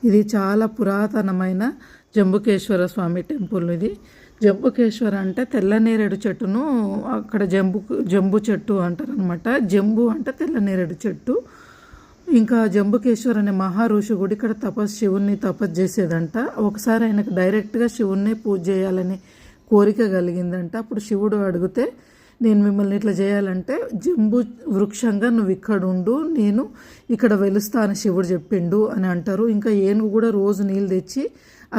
ఇది చాలా పురాతనమైన జంబుకేశ్వర స్వామి టెంపుల్. ఇది జంబుకేశ్వర అంటే తెల్లనేరేడు చెట్టును అక్కడ జంబు చెట్టు అంటారనమాట. జంబు అంటే తెల్లనేరేడు చెట్టు. ఇంకా జంబుకేశ్వర్ అనే మహారుషి కూడా ఇక్కడ శివుణ్ణి తపస్సు చేసేదంట. ఒకసారి ఆయనకు డైరెక్ట్గా శివుణ్ణి పూజ చేయాలని కోరిక కలిగిందంట. అప్పుడు శివుడు అడిగితే, నేను మిమ్మల్ని ఇట్లా చేయాలంటే జంబు వృక్షంగా నువ్వు ఇక్కడ ఉండు, నేను ఇక్కడ వెలుస్తా అని శివుడు చెప్పిండు అని అంటారు. ఇంకా ఏనుగు కూడా రోజు నీళ్ళు తెచ్చి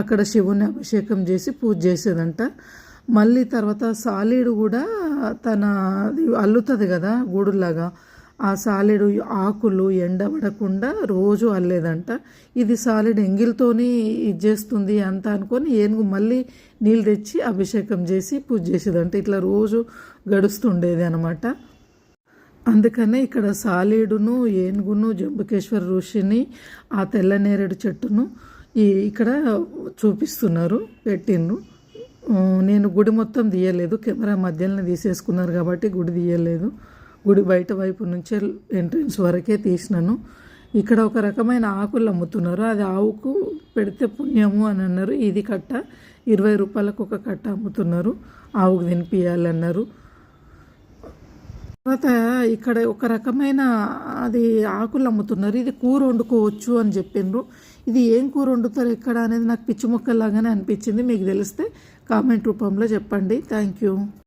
అక్కడ శివుని అభిషేకం చేసి పూజ చేసేదంట. మళ్ళీ తర్వాత సాలీడు కూడా తన అల్లుతుంది కదా గూడులాగా, ఆ సాలీడు ఆకులు ఎండబడకుండా రోజు అల్లేదంట. ఇది సాలీడు ఎంగిల్తోని ఇది చేస్తుంది అంత అనుకొని ఏనుగు మళ్ళీ నీళ్ళు తెచ్చి అభిషేకం చేసి పూజ చేసేదంట. ఇట్లా రోజు గడుస్తుండేది అనమాట. అందుకనే ఇక్కడ సాలీడును ఏనుగును జంబుకేశ్వర ఋషిని ఆ తెల్లనేరేడు చెట్టును ఇక్కడ చూపిస్తున్నారు, పెట్టిండ్రు. నేను గుడి మొత్తం తీయలేదు, కెమెరా మధ్యలోనే తీసేసుకున్నారు కాబట్టి గుడి తీయలేదు. గుడి బయట వైపు నుంచే ఎంట్రన్స్ వరకే తీసినాను. ఇక్కడ ఒక రకమైన ఆకులు అమ్ముతున్నారు, అది ఆవుకు పెడితే పుణ్యము అని అన్నారు. ఇది కట్ట 20 రూపాయలకు ఒక కట్ట అమ్ముతున్నారు, ఆవుకు తినిపియాలన్నారు. తర్వాత ఇక్కడ ఒక రకమైన అది ఆకులు అమ్ముతున్నారు, ఇది కూర వండుకోవచ్చు అని చెప్పిండ్రు. ఇది ఏం కూర వండుతారు ఇక్కడ అనేది నాకు పిచ్చి మొక్కలాగానే అనిపించింది. మీకు తెలిస్తే కామెంట్ రూపంలో చెప్పండి. Thank you.